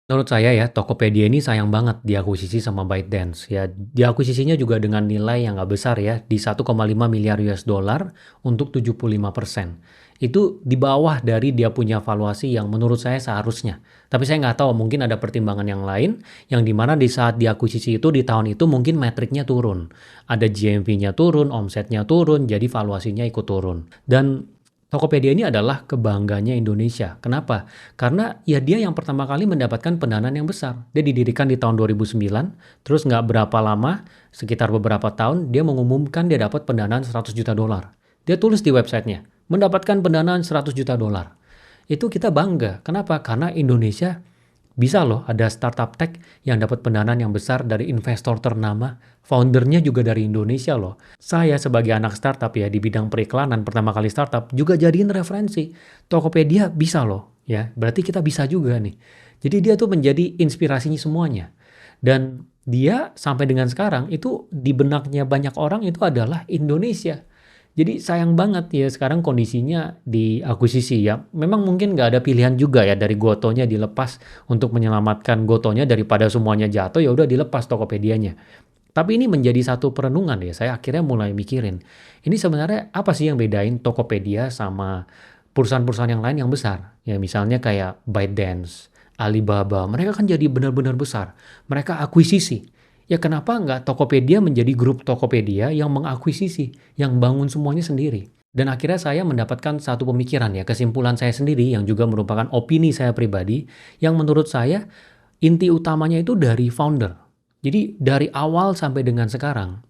Menurut saya ya, Tokopedia ini sayang banget diakuisisi sama ByteDance ya. Diakuisisinya juga dengan nilai yang nggak besar ya, di 1,5 miliar US dollar untuk 75%. Itu di bawah dari dia punya valuasi yang menurut saya seharusnya. Tapi saya nggak tahu, mungkin ada pertimbangan yang lain, yang dimana di saat diakuisisi itu, di tahun itu mungkin metriknya turun. Ada GMV-nya turun, omsetnya turun, jadi valuasinya ikut turun. Dan Tokopedia ini adalah kebanggaannya Indonesia. Kenapa? Karena ya dia yang pertama kali mendapatkan pendanaan yang besar. Dia didirikan di tahun 2009, terus nggak berapa lama, sekitar beberapa tahun, dia mengumumkan dia dapat pendanaan 100 juta dolar. Dia tulis di websitenya, mendapatkan pendanaan 100 juta dolar. Itu kita bangga. Kenapa? Karena Indonesia bisa loh ada startup tech yang dapat pendanaan yang besar dari investor ternama, foundernya juga dari Indonesia loh. Saya sebagai anak startup ya di bidang periklanan pertama kali startup juga jadiin referensi. Tokopedia bisa loh ya, berarti kita bisa juga nih. Jadi dia tuh menjadi inspirasinya semuanya. Dan dia sampai dengan sekarang itu di benaknya banyak orang itu adalah Indonesia. Jadi sayang banget ya sekarang kondisinya diakuisisi ya. Memang mungkin nggak ada pilihan juga ya dari Gotonya dilepas untuk menyelamatkan Gotonya daripada semuanya jatuh ya udah dilepas Tokopedianya. Tapi ini menjadi satu perenungan ya. Saya akhirnya mulai mikirin. Ini sebenarnya apa sih yang bedain Tokopedia sama perusahaan-perusahaan yang lain yang besar? Ya misalnya kayak ByteDance, Alibaba. Mereka kan jadi benar-benar besar. Mereka akuisisi. Ya kenapa nggak Tokopedia menjadi grup Tokopedia yang mengakuisisi, yang bangun semuanya sendiri? Dan akhirnya saya mendapatkan satu pemikiran ya, kesimpulan saya sendiri yang juga merupakan opini saya pribadi, yang menurut saya inti utamanya itu dari founder. Jadi dari awal sampai dengan sekarang,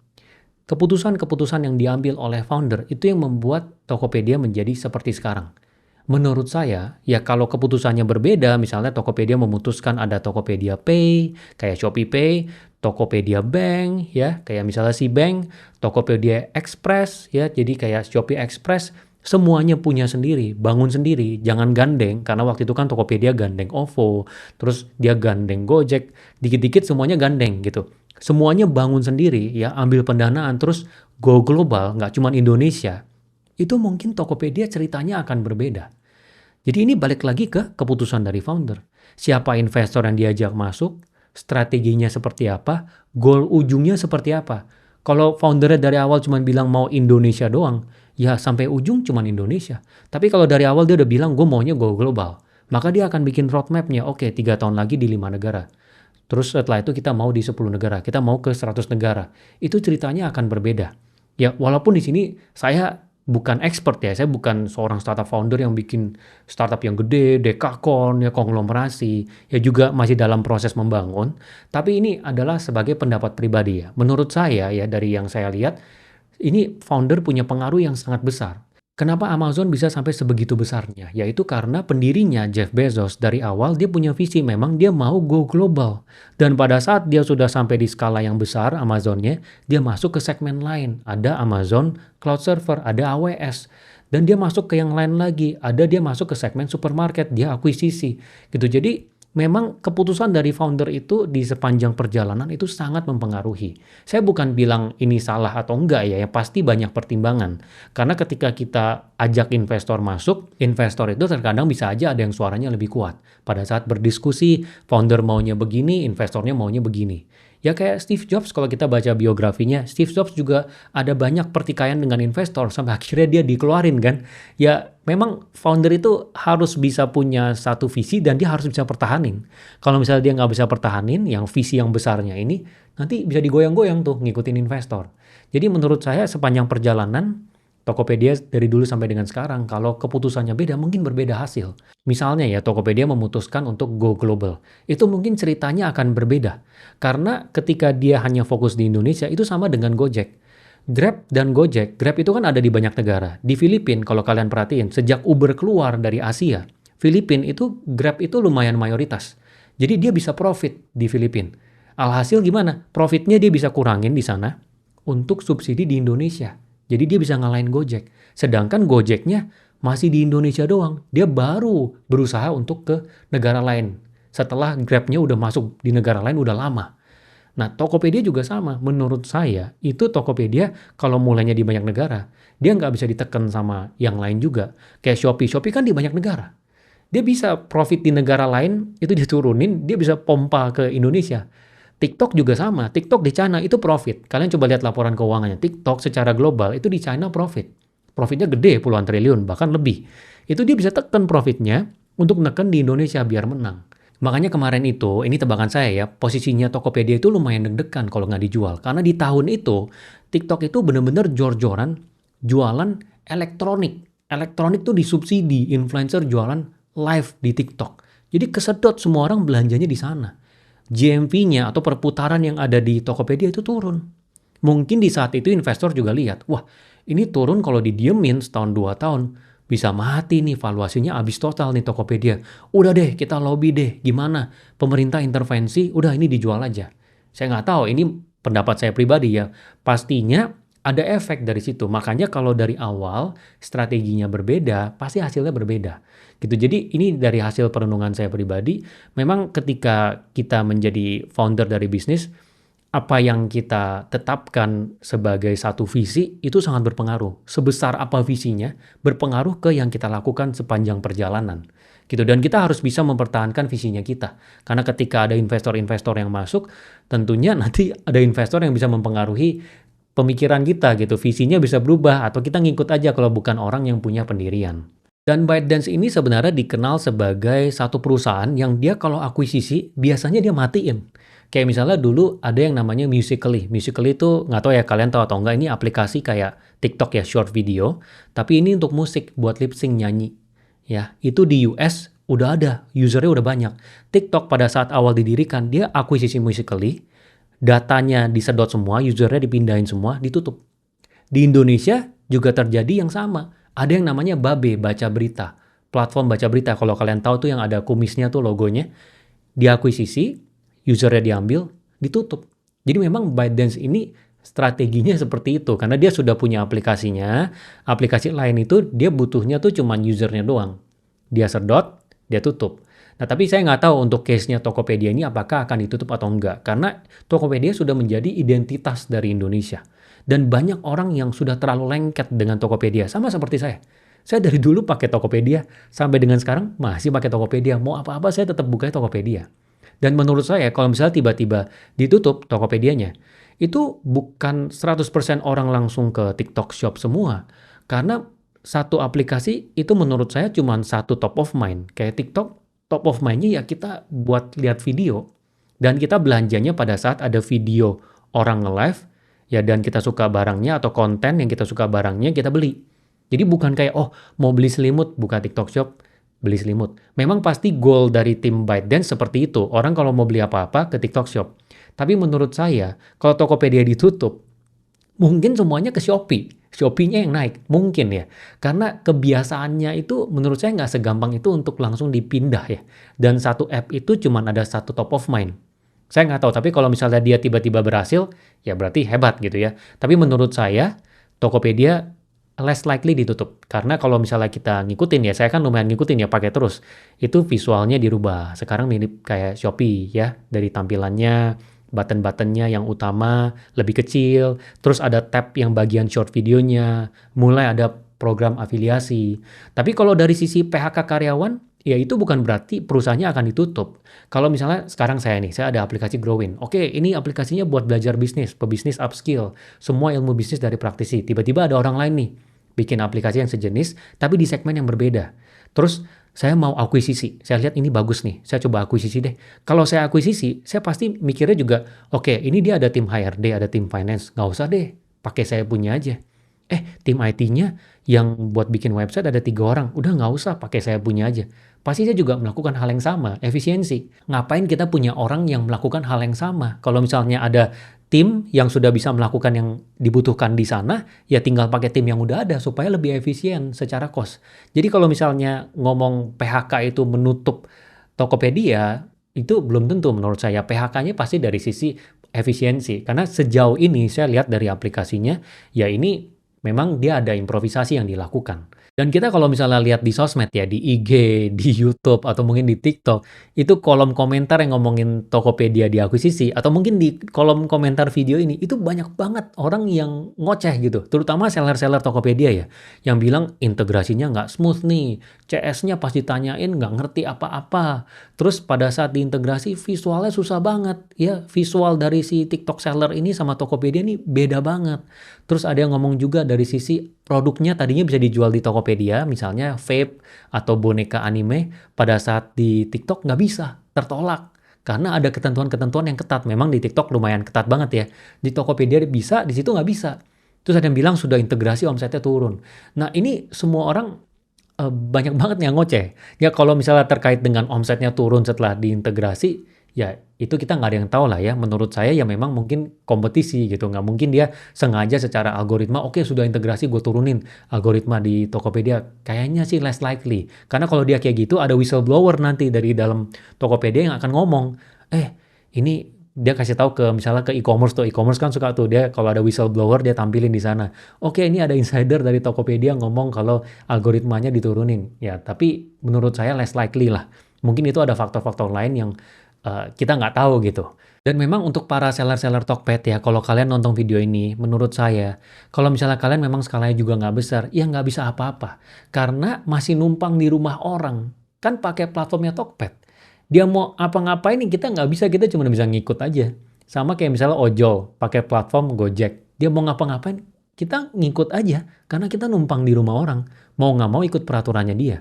keputusan-keputusan yang diambil oleh founder itu yang membuat Tokopedia menjadi seperti sekarang. Menurut saya, ya kalau keputusannya berbeda, misalnya Tokopedia memutuskan ada Tokopedia Pay, kayak Shopee Pay, Tokopedia Bank, ya, kayak misalnya si Bank, Tokopedia Express, ya, jadi kayak Shopee Express, semuanya punya sendiri, bangun sendiri, jangan gandeng, karena waktu itu kan Tokopedia gandeng OVO, terus dia gandeng Gojek, dikit-dikit semuanya gandeng gitu. Semuanya bangun sendiri, ya, ambil pendanaan, terus go global, nggak cuma Indonesia, itu mungkin Tokopedia ceritanya akan berbeda. Jadi ini balik lagi ke keputusan dari founder. Siapa investor yang diajak masuk, strateginya seperti apa, goal ujungnya seperti apa. Kalau foundernya dari awal cuma bilang mau Indonesia doang, ya sampai ujung cuma Indonesia. Tapi kalau dari awal dia udah bilang gue maunya go global, maka dia akan bikin roadmapnya, oke 3 tahun lagi di 5 negara. Terus setelah itu kita mau di 10 negara, kita mau ke 100 negara. Itu ceritanya akan berbeda. Ya walaupun di sini saya bukan expert ya, saya bukan seorang startup founder yang bikin startup yang gede, dekakon, ya konglomerasi, ya juga masih dalam proses membangun. Tapi ini adalah sebagai pendapat pribadi ya. Menurut saya ya dari yang saya lihat, ini founder punya pengaruh yang sangat besar. Kenapa Amazon bisa sampai sebegitu besarnya? Yaitu karena pendirinya Jeff Bezos dari awal dia punya visi memang dia mau go global. Dan pada saat dia sudah sampai di skala yang besar Amazonnya, dia masuk ke segmen lain. Ada Amazon Cloud Server, ada AWS. Dan dia masuk ke yang lain lagi. Ada dia masuk ke segmen supermarket, dia akuisisi. Gitu. Jadi memang keputusan dari founder itu di sepanjang perjalanan itu sangat mempengaruhi. Saya bukan bilang ini salah atau enggak ya, yang pasti banyak pertimbangan. Karena ketika kita ajak investor masuk, investor itu terkadang bisa aja ada yang suaranya lebih kuat. Pada saat berdiskusi, founder maunya begini, investornya maunya begini. Ya kayak Steve Jobs kalau kita baca biografinya, Steve Jobs juga ada banyak pertikaian dengan investor sampai akhirnya dia dikeluarin kan. Ya memang founder itu harus bisa punya satu visi dan dia harus bisa pertahanin. Kalau misalnya dia nggak bisa pertahanin, yang visi yang besarnya ini, nanti bisa digoyang-goyang tuh ngikutin investor. Jadi menurut saya sepanjang perjalanan, Tokopedia dari dulu sampai dengan sekarang, kalau keputusannya beda, mungkin berbeda hasil. Misalnya ya, Tokopedia memutuskan untuk go global. Itu mungkin ceritanya akan berbeda. Karena ketika dia hanya fokus di Indonesia, itu sama dengan Gojek. Grab dan Gojek, Grab itu kan ada di banyak negara. Di Filipina, kalau kalian perhatiin, sejak Uber keluar dari Asia, Filipina itu Grab itu lumayan mayoritas. Jadi dia bisa profit di Filipina. Alhasil gimana? Profitnya dia bisa kurangin di sana untuk subsidi di Indonesia. Jadi dia bisa ngalahin Gojek. Sedangkan Gojeknya masih di Indonesia doang. Dia baru berusaha untuk ke negara lain. Setelah Grabnya udah masuk di negara lain udah lama. Nah, Tokopedia juga sama. Menurut saya, itu Tokopedia kalau mulainya di banyak negara, dia nggak bisa ditekan sama yang lain juga. Kayak Shopee. Shopee kan di banyak negara. Dia bisa profit di negara lain, itu diturunin, dia bisa pompa ke Indonesia. TikTok juga sama, TikTok di China itu profit. Kalian coba lihat laporan keuangannya, TikTok secara global itu di China profit. Profitnya gede, puluhan triliun, bahkan lebih. Itu dia bisa tekan profitnya untuk neken di Indonesia biar menang. Makanya kemarin itu, ini tebakan saya ya, posisinya Tokopedia itu lumayan deg-degan kalau nggak dijual. Karena di tahun itu, TikTok itu bener-bener jor-joran jualan elektronik. Elektronik tuh disubsidi, influencer jualan live di TikTok. Jadi kesedot semua orang belanjanya di sana. GMV-nya atau perputaran yang ada di Tokopedia itu turun. Mungkin di saat itu investor juga lihat, wah ini turun kalau didiemin setahun 2 tahun, bisa mati nih valuasinya habis total nih Tokopedia. Udah deh kita lobby deh, gimana? Pemerintah intervensi, udah ini dijual aja. Saya nggak tahu, ini pendapat saya pribadi ya. Pastinya ada efek dari situ. Makanya kalau dari awal strateginya berbeda, pasti hasilnya berbeda. Gitu. Jadi ini dari hasil perenungan saya pribadi, memang ketika kita menjadi founder dari bisnis, apa yang kita tetapkan sebagai satu visi itu sangat berpengaruh. Sebesar apa visinya, berpengaruh ke yang kita lakukan sepanjang perjalanan. Gitu. Dan kita harus bisa mempertahankan visinya kita. Karena ketika ada investor-investor yang masuk, tentunya nanti ada investor yang bisa mempengaruhi pemikiran kita gitu. Visinya bisa berubah atau kita ngikut aja kalau bukan orang yang punya pendirian. Dan ByteDance ini sebenarnya dikenal sebagai satu perusahaan yang dia kalau akuisisi biasanya dia matiin. Kayak misalnya dulu ada yang namanya Musical.ly. Musical.ly itu nggak tahu ya kalian tahu atau enggak, ini aplikasi kayak TikTok ya, short video. Tapi ini untuk musik, buat lip sync nyanyi. Ya, itu di US udah ada, usernya udah banyak. TikTok pada saat awal didirikan, dia akuisisi Musical.ly, datanya disedot semua, usernya dipindahin semua, ditutup. Di Indonesia juga terjadi yang sama. Ada yang namanya Babe, Baca Berita. Platform baca berita, kalau kalian tahu tuh yang ada kumisnya tuh logonya. Diakuisisi, usernya diambil, ditutup. Jadi memang ByteDance ini strateginya seperti itu. Karena dia sudah punya aplikasinya. Aplikasi lain itu dia butuhnya tuh cuma usernya doang. Dia sedot, dia tutup. Nah, tapi saya nggak tahu untuk case-nya Tokopedia ini apakah akan ditutup atau enggak. Karena Tokopedia sudah menjadi identitas dari Indonesia. Dan banyak orang yang sudah terlalu lengket dengan Tokopedia. Sama seperti saya. Saya dari dulu pakai Tokopedia. Sampai dengan sekarang masih pakai Tokopedia. Mau apa-apa saya tetap buka Tokopedia. Dan menurut saya kalau misalnya tiba-tiba ditutup Tokopedianya, itu bukan 100% orang langsung ke TikTok Shop semua. Karena satu aplikasi itu menurut saya cuma satu top of mind. Kayak TikTok, top of mind-nya ya kita buat lihat video. Dan kita belanjanya pada saat ada video orang nge-live, ya dan kita suka barangnya atau konten yang kita suka barangnya kita beli. Jadi bukan kayak, oh mau beli selimut, buka TikTok Shop, beli selimut. Memang pasti goal dari tim ByteDance seperti itu. Orang kalau mau beli apa-apa ke TikTok Shop. Tapi menurut saya, kalau Tokopedia ditutup, mungkin semuanya ke Shopee. Shopee-nya yang naik. Mungkin ya. Karena kebiasaannya itu menurut saya nggak segampang itu untuk langsung dipindah ya. Dan satu app itu cuma ada satu top of mind. Saya nggak tahu, tapi kalau misalnya dia tiba-tiba berhasil, ya berarti hebat gitu ya. Tapi menurut saya, Tokopedia less likely ditutup. Karena kalau misalnya kita ngikutin ya, saya kan lumayan ngikutin ya pakai terus. Itu visualnya dirubah. Sekarang mirip kayak Shopee ya. Dari tampilannya, button-buttonnya yang utama lebih kecil. Terus ada tab yang bagian short videonya. Mulai ada program afiliasi. Tapi kalau dari sisi PHK karyawan, ya itu bukan berarti perusahaannya akan ditutup. Kalau misalnya sekarang saya ada aplikasi Growin. Oke, ini aplikasinya buat belajar bisnis, pebisnis upskill. Semua ilmu bisnis dari praktisi. Tiba-tiba ada orang lain nih bikin aplikasi yang sejenis, tapi di segmen yang berbeda. Terus saya mau akuisisi. Saya lihat ini bagus nih. Saya coba akuisisi deh. Kalau saya akuisisi, saya pasti mikirnya juga, oke, ini dia ada tim HRD, ada tim finance. Nggak usah deh, pakai saya punya aja. Tim IT-nya yang buat bikin website ada 3 orang. Udah nggak usah, pakai saya punya aja. Pasti saya juga melakukan hal yang sama, efisiensi. Ngapain kita punya orang yang melakukan hal yang sama? Kalau misalnya ada tim yang sudah bisa melakukan yang dibutuhkan di sana, ya tinggal pakai tim yang udah ada supaya lebih efisien secara cost. Jadi kalau misalnya ngomong PHK itu menutup Tokopedia, itu belum tentu menurut saya. PHK-nya pasti dari sisi efisiensi. Karena sejauh ini saya lihat dari aplikasinya, ya ini memang dia ada improvisasi yang dilakukan. Dan kita kalau misalnya lihat di sosmed ya, di IG, di YouTube, atau mungkin di TikTok, itu kolom komentar yang ngomongin Tokopedia diakuisisi, atau mungkin di kolom komentar video ini, itu banyak banget orang yang ngoceh gitu. Terutama seller-seller Tokopedia ya, yang bilang integrasinya nggak smooth nih, CS-nya pas ditanyain nggak ngerti apa-apa. Terus pada saat diintegrasi visualnya susah banget. Ya, visual dari si TikTok seller ini sama Tokopedia ini beda banget. Terus ada yang ngomong juga dari sisi produknya tadinya bisa dijual di Tokopedia, misalnya vape atau boneka anime, pada saat di TikTok nggak bisa, tertolak. Karena ada ketentuan-ketentuan yang ketat. Memang di TikTok lumayan ketat banget ya. Di Tokopedia bisa, di situ nggak bisa. Terus ada yang bilang sudah integrasi omsetnya turun. Nah ini semua orang banyak banget yang ngoceh. Ya kalau misalnya terkait dengan omsetnya turun setelah diintegrasi, ya itu kita nggak ada yang tahu lah ya. Menurut saya ya memang mungkin kompetisi gitu. Nggak mungkin dia sengaja secara algoritma, oke sudah integrasi gue turunin algoritma di Tokopedia. Kayaknya sih less likely. Karena kalau dia kayak gitu ada whistleblower nanti dari dalam Tokopedia yang akan ngomong, ini dia kasih tahu ke misalnya ke e-commerce tuh, e-commerce kan suka tuh dia kalau ada whistleblower dia tampilin di sana. Oke, ini ada insider dari Tokopedia ngomong kalau algoritmanya diturunin. Ya, tapi menurut saya less likely lah. Mungkin itu ada faktor-faktor lain yang kita nggak tahu gitu. Dan memang untuk para seller-seller Tokped ya, kalau kalian nonton video ini, menurut saya, kalau misalnya kalian memang skalanya juga nggak besar, ya nggak bisa apa-apa. Karena masih numpang di rumah orang. Kan pakai platformnya Tokped. Dia mau apa-ngapain nih kita nggak bisa, kita cuma bisa ngikut aja. Sama kayak misalnya ojol, pakai platform Gojek. Dia mau ngapa-ngapain, kita ngikut aja. Karena kita numpang di rumah orang. Mau nggak mau ikut peraturannya dia.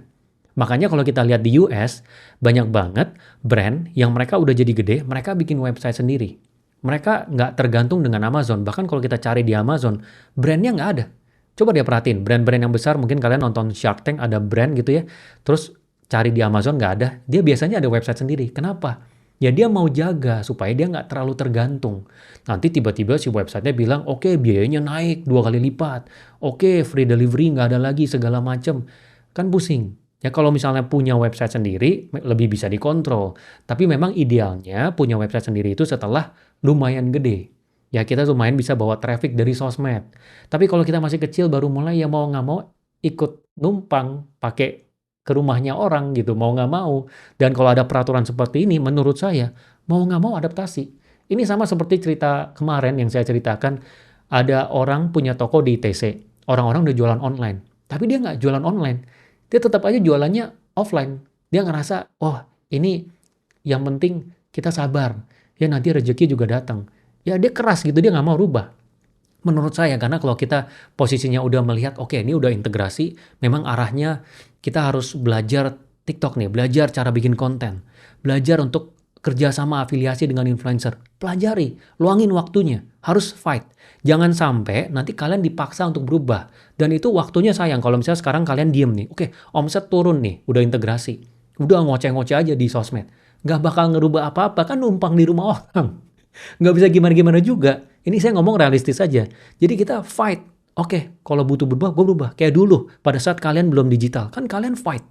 Makanya kalau kita lihat di US, banyak banget brand yang mereka udah jadi gede, mereka bikin website sendiri. Mereka nggak tergantung dengan Amazon. Bahkan kalau kita cari di Amazon, brandnya nggak ada. Coba dia perhatiin, brand-brand yang besar, mungkin kalian nonton Shark Tank, ada brand gitu ya. Terus cari di Amazon nggak ada, dia biasanya ada website sendiri. Kenapa? Ya dia mau jaga supaya dia nggak terlalu tergantung. Nanti tiba-tiba si websitenya bilang, oke, biayanya naik 2 kali lipat. Oke, free delivery nggak ada lagi segala macem. Kan pusing. Ya kalau misalnya punya website sendiri, lebih bisa dikontrol. Tapi memang idealnya punya website sendiri itu setelah lumayan gede. Ya kita lumayan bisa bawa traffic dari sosmed. Tapi kalau kita masih kecil baru mulai ya mau nggak mau ikut numpang pakai ke rumahnya orang gitu, mau nggak mau. Dan kalau ada peraturan seperti ini, menurut saya, mau nggak mau adaptasi. Ini sama seperti cerita kemarin yang saya ceritakan, ada orang punya toko di ITC, orang-orang udah jualan online. Tapi dia nggak jualan online, dia tetap aja jualannya offline. Dia ngerasa, oh ini yang penting kita sabar, ya nanti rezeki juga datang. Ya dia keras gitu, dia nggak mau rubah. Menurut saya, karena kalau kita posisinya udah melihat, oke ini udah integrasi, memang arahnya kita harus belajar TikTok nih, belajar cara bikin konten, belajar untuk kerjasama afiliasi dengan influencer. Pelajari, luangin waktunya, harus fight. Jangan sampai nanti kalian dipaksa untuk berubah. Dan itu waktunya sayang, kalau misalnya sekarang kalian diem nih, oke omset turun nih, udah integrasi, udah ngoceh-ngoceh aja di sosmed. Nggak bakal ngerubah apa-apa, kan numpang di rumah orang. Nggak bisa gimana-gimana juga. Ini saya ngomong realistis aja. Jadi kita fight. Oke, kalau butuh berubah, gue berubah. Kayak dulu, pada saat kalian belum digital. Kan kalian fight.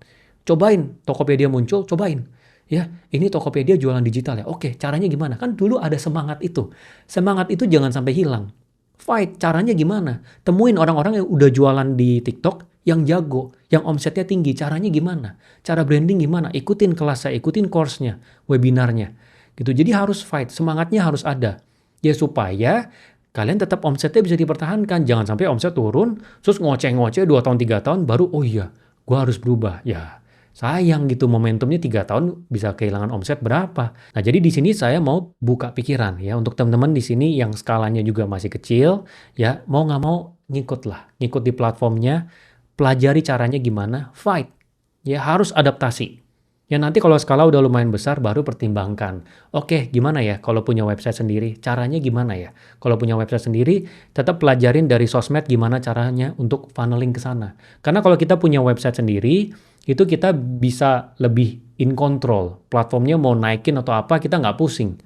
Cobain, Tokopedia muncul, cobain. Ya, ini Tokopedia jualan digital ya. Oke, caranya gimana? Kan dulu ada semangat itu. Semangat itu jangan sampai hilang. Fight, caranya gimana? Temuin orang-orang yang udah jualan di TikTok, yang jago, yang omsetnya tinggi. Caranya gimana? Cara branding gimana? Ikutin kelasnya, ikutin course-nya, webinarnya. Gitu. Jadi harus fight, semangatnya harus ada. Ya supaya kalian tetap omsetnya bisa dipertahankan. Jangan sampai omset turun, terus ngoceh-ngoceh 2 tahun 3 tahun baru oh iya, gue harus berubah. Ya sayang gitu momentumnya 3 tahun bisa kehilangan omset berapa. Nah jadi di sini saya mau buka pikiran ya untuk teman-teman di sini yang skalanya juga masih kecil ya mau nggak mau ngikut lah, ngikut di platformnya, pelajari caranya gimana, fight. Ya harus adaptasi. Ya nanti kalau skala udah lumayan besar baru pertimbangkan. Oke, gimana ya kalau punya website sendiri? Caranya gimana ya? Kalau punya website sendiri, tetap pelajarin dari sosmed gimana caranya untuk funneling ke sana. Karena kalau kita punya website sendiri, itu kita bisa lebih in control. Platformnya mau naikin atau apa, kita nggak pusing.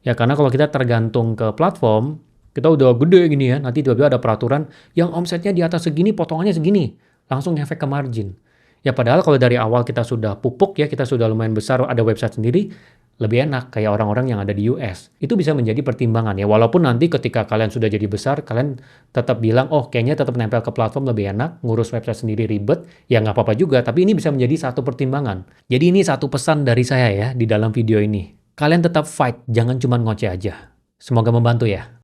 Ya karena kalau kita tergantung ke platform, kita udah gede gini ya, nanti tiba-tiba ada peraturan yang omsetnya di atas segini, potongannya segini. Langsung efek ke margin. Ya padahal kalau dari awal kita sudah pupuk ya, kita sudah lumayan besar, ada website sendiri, lebih enak kayak orang-orang yang ada di US. Itu bisa menjadi pertimbangan ya. Walaupun nanti ketika kalian sudah jadi besar, kalian tetap bilang, oh kayaknya tetap nempel ke platform lebih enak, ngurus website sendiri ribet, ya nggak apa-apa juga. Tapi ini bisa menjadi satu pertimbangan. Jadi ini satu pesan dari saya ya di dalam video ini. Kalian tetap fight, jangan cuma ngoceh aja. Semoga membantu ya.